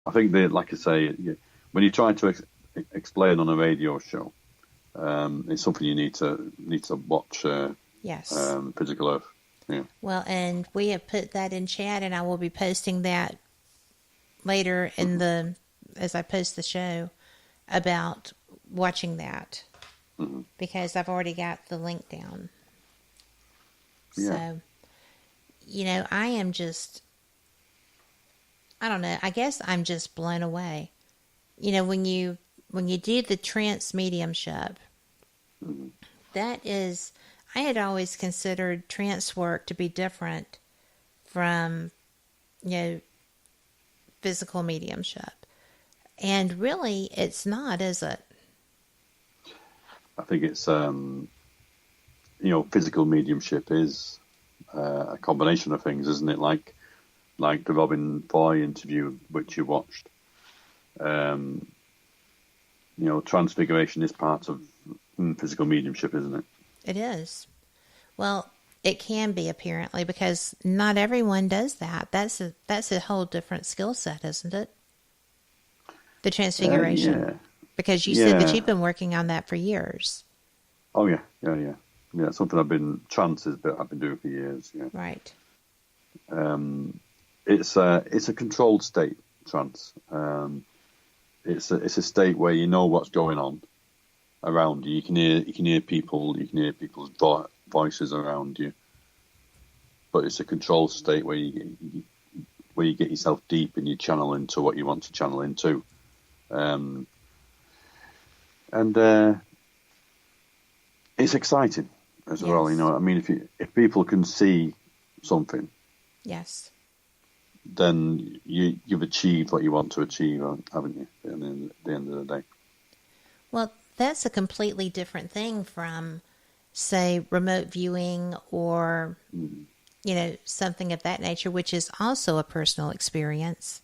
I think that, like I say, when you try to explain on a radio show, it's something you need to watch. Yes. Physical Earth. Yeah. Well, and we have put that in chat, and I will be posting that later in Hmm. the as I post the show about watching that Hmm. because I've already got the link down. Yeah. So, I am just, I don't know, I guess I'm just blown away. When you do the trance mediumship, Hmm. that is, I had always considered trance work to be different from, you know, physical mediumship. And really, it's not, is it? I think it's physical mediumship is a combination of things, isn't it? Like the Robin Foy interview which you watched. Um, transfiguration is part of physical mediumship, isn't it? It is. Well, it can be apparently because not everyone does that. That's a whole different skill set, isn't it? The transfiguration. Yeah. Because you said that Yeah. you've been working on that for years. Oh yeah. Yeah. Yeah. Yeah. It's something trances, but I've been doing for years. Yeah. Right. It's a controlled state, trance. It's a state where you know what's going on around you. You can hear people. You can hear people's voices around you. But it's a controlled state where you get yourself deep and you channel into what you want to channel into. Um, and It's exciting as well. Yes. I mean, if people can see something, Yes. then you've achieved what you want to achieve, haven't you? At the end of the day. Well, that's a completely different thing from, say, remote viewing or, Mm. something of that nature, which is also a personal experience.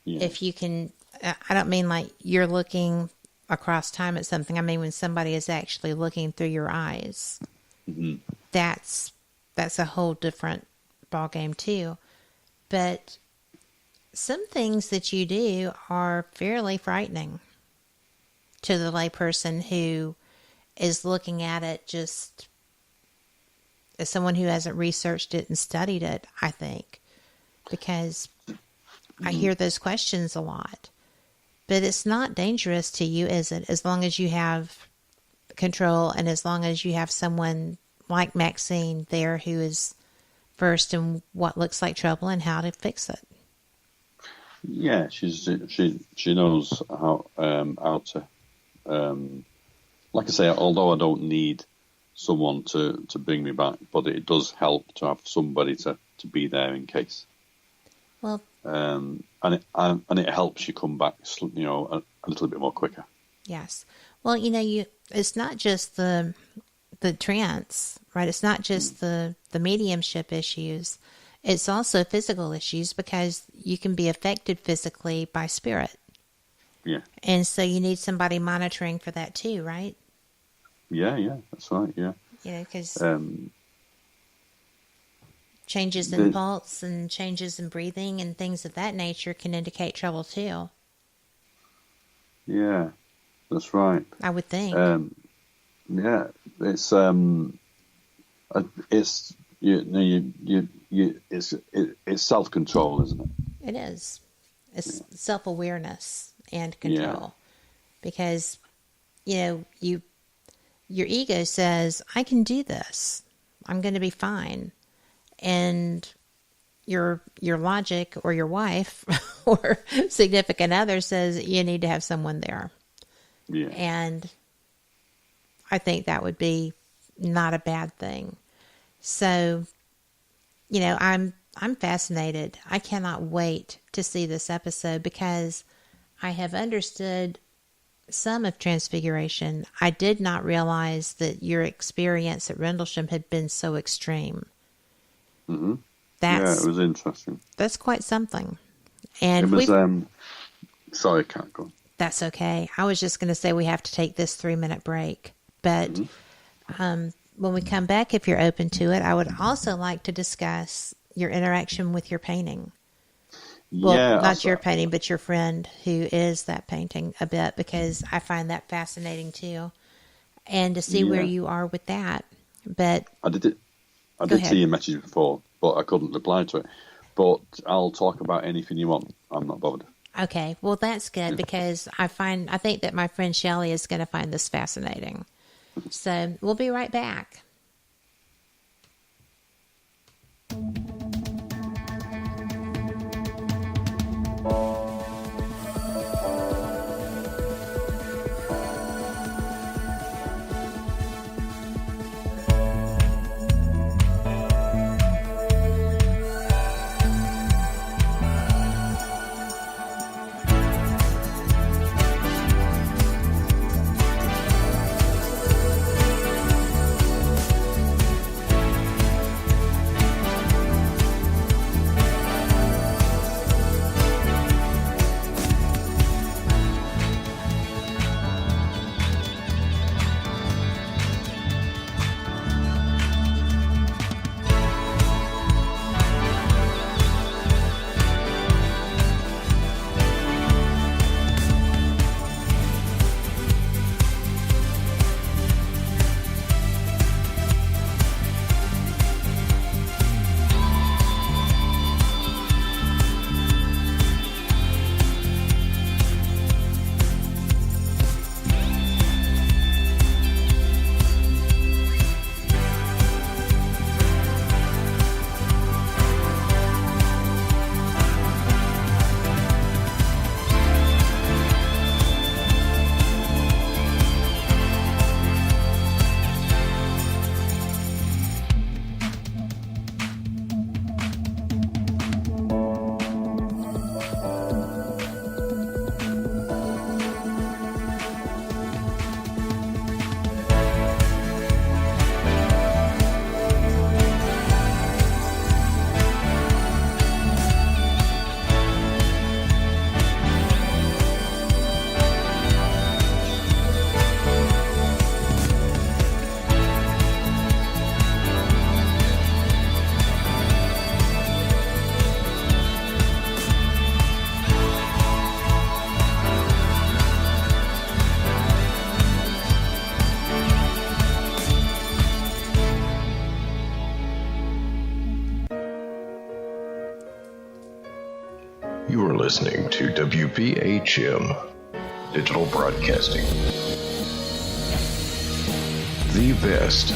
Yeah. If you can, I don't mean like you're looking across time at something. I mean when somebody is actually looking through your eyes. Hmm. That's a whole different ball game too. But some things that you do are fairly frightening to the layperson who is looking at it just as someone who hasn't researched it and studied it, I think, because I Hmm. hear those questions a lot. But it's not dangerous to you, is it? As long as you have control and as long as you have someone like Maxine there who is versed in what looks like trouble and how to fix it. Yeah, she knows how to like I say, although I don't need someone to bring me back, but it does help to have somebody to be there in case. Well, And it helps you come back, a little bit more quicker. yes. Well, it's not just the trance, right? It's not Mm. just the mediumship issues. It's also physical issues because you can be affected physically by spirit. Yeah, And so you need somebody monitoring for that too, right? yeah, that's right. Yeah, Because um, changes in the, pulse and changes in breathing and things of that nature can indicate trouble too, yeah, that's right. I would think. Um, yeah, it's it's self control, isn't it? It is. It's self awareness and Yeah, control. Because, your ego says, I can do this. I'm going to be fine. And your logic or your wife or significant other says you need to have someone there. yeah, And I think that would be not a bad thing. So, I'm fascinated. I cannot wait to see this episode because I have understood some of Transfiguration. I did not realize that your experience at Rendlesham had been so extreme. hmm yeah. It That's was interesting. that's quite something. It And was. Sorry, can't go. that's okay. I was just going to say we have to take this 3-minute break. But Hmm. when we come back, if you're open to it, I would also like to discuss your interaction with your painting. Well, Yeah, not your painting, but your friend who is that painting a bit, because I find that fascinating too. And to see where yeah. you are with that. But I did it. I go did see ahead. your message before, but I couldn't reply to it. But I'll talk about anything you want. I'm not bothered. Okay. Well, that's good, Yeah. because I think that my friend Shelley is going to find this fascinating. So we'll be right back. You are listening to WPHM Digital Broadcasting. The best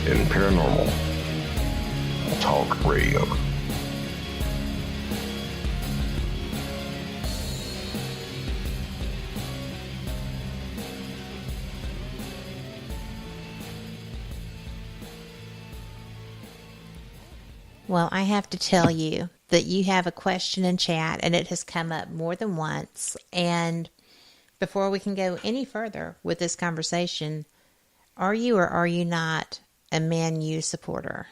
in paranormal talk radio. Well, I have to tell you that you have a question in chat, and it has come up more than once. And before we can go any further with this conversation, are you or are you not a Man U supporter?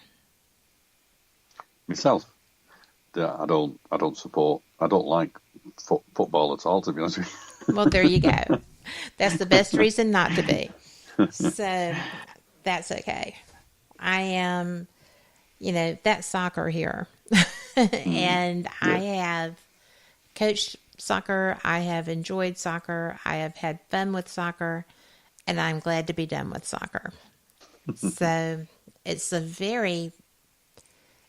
Myself, I don't support. I don't like football at all, to be honest with you. Well, there you go. That's the best reason not to be. So that's okay. I am, that's soccer here. And I have coached soccer. I have enjoyed soccer. I have had fun with soccer. And I'm glad to be done with soccer. So it's a very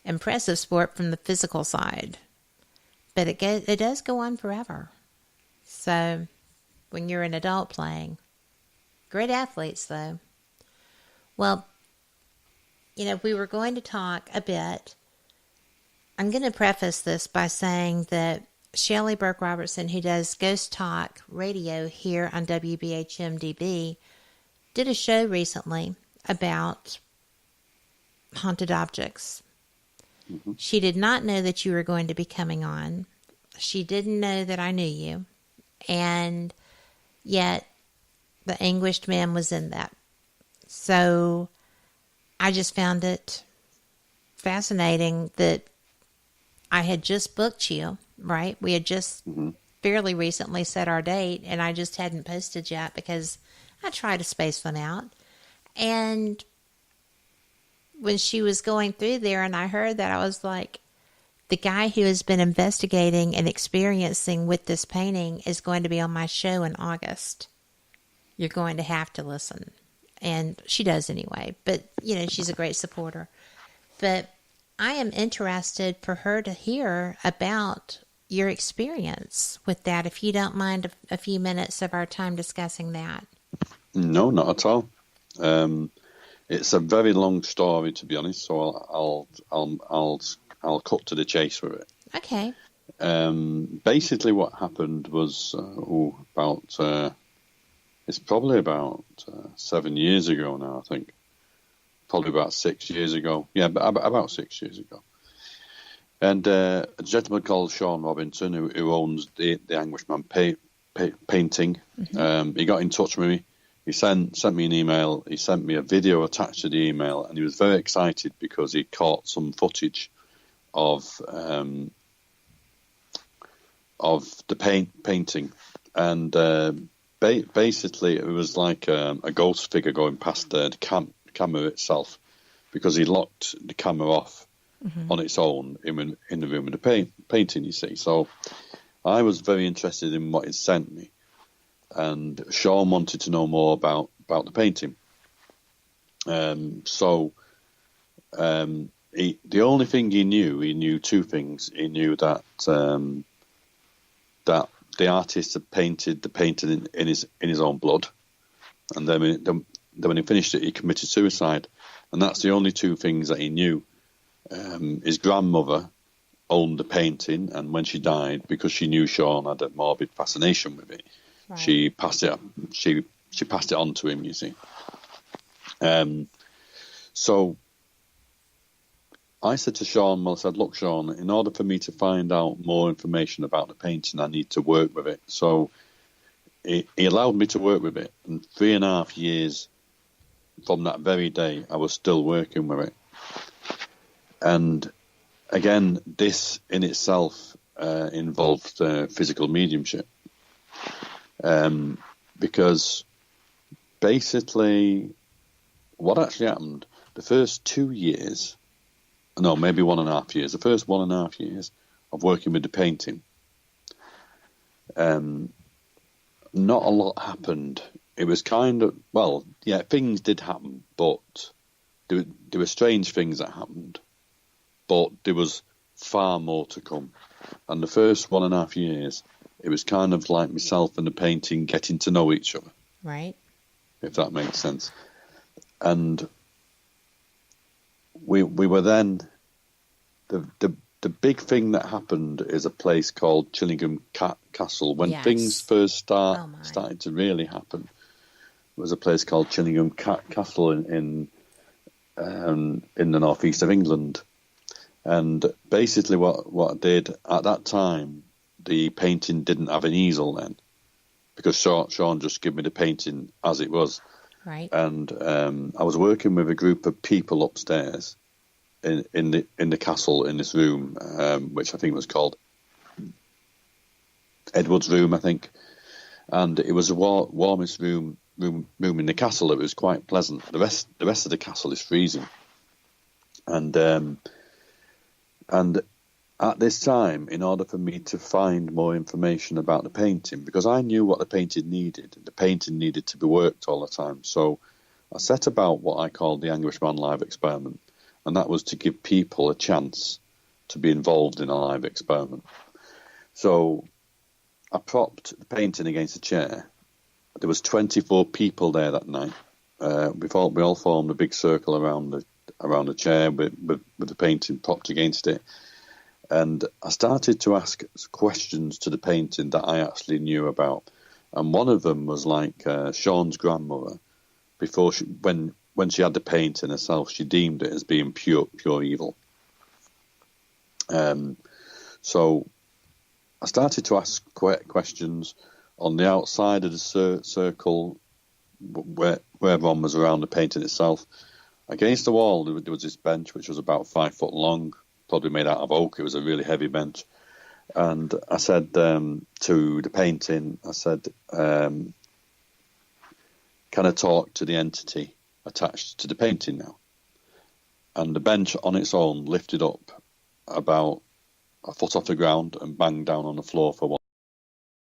impressive sport from the physical side. But it does go on forever. So when you're an adult playing, great athletes though. Well, we were going to talk a bit. I'm going to preface this by saying that Shelley Burke Robertson, who does Ghost Talk Radio here on WBHM-DB, did a show recently about haunted objects. Mm-hmm. She did not know that you were going to be coming on. She didn't know that I knew you. And yet, the Anguished Man was in that. So, I just found it fascinating that I had just booked you, right? We had just fairly recently set our date, and I just hadn't posted yet because I try to space them out. And when she was going through there and I heard that, I was like, the guy who has been investigating and experiencing with this painting is going to be on my show in August. You're going to have to listen. And she does anyway. But, you know, she's a great supporter. But I am interested for her to hear about your experience with that, if you don't mind a few minutes of our time discussing that. No, not at all. It's a very long story, to be honest. So I'll cut to the chase with it. Okay. Basically, what happened was it's probably about 7 years ago now. I think probably about 6 years ago. Yeah, about 6 years ago. And a gentleman called Sean Robinson, who owns the Anguishman painting, he got in touch with me. He sent me an email. He sent me a video attached to the email, and he was very excited because he caught some footage of the painting, and basically it was like a ghost figure going past the camera itself, because he locked the camera off on its own in the room of the painting, you see. So I was very interested in what he sent me, and Sean wanted to know more about the painting. The only thing he knew two things. He knew that that the artist had painted the painting in his own blood, and then when he finished it, he committed suicide, and that's the only two things that he knew. His grandmother owned the painting, and when she died, because she knew Sean had a morbid fascination with it, right, she passed it. She passed it on to him. You see. So I said to Sean, look, Sean, in order for me to find out more information about the painting, I need to work with it. So he allowed me to work with it, and 3.5 years from that very day, I was still working with it. And again, this in itself involved physical mediumship, because basically what actually happened, the first 2 years, no, maybe 1.5 years, the first 1.5 years of working with the painting, not a lot happened. It was kind of, well, yeah, things did happen, but there were strange things that happened. But there was far more to come. And the first 1.5 years, it was kind of like myself and the painting getting to know each other. Right. If that makes sense. And we were then, the big thing that happened is a place called Chillingham Castle. When things first started to really happen, there was a place called Chillingham Castle in the northeast of England. And basically what I did at that time, the painting didn't have an easel then, because Sean just gave me the painting as it was. Right. And I was working with a group of people upstairs in the castle, in this room, which I think was called Edward's room, I think. And it was the warmest room in the castle. It was quite pleasant. The rest of the castle is freezing. And at this time, in order for me to find more information about the painting, because I knew what the painting needed to be worked all the time. So I set about what I called the Anguishman Live Experiment, and that was to give people a chance to be involved in a live experiment. So I propped the painting against a chair. There was 24 people there that night. We all formed a big circle around the chair with the painting propped against it. And I started to ask questions to the painting that I actually knew about. And one of them was like Sean's grandmother, before when she had the painting herself, she deemed it as being pure evil. So I started to ask questions on the outside of the circle, where everyone was around the painting itself. Against the wall, there was this bench which was about 5 foot long, probably made out of oak. It was a really heavy bench. And I said to the painting, I said, can I talk to the entity attached to the painting now? And the bench on its own lifted up about a foot off the ground and bang down on the floor for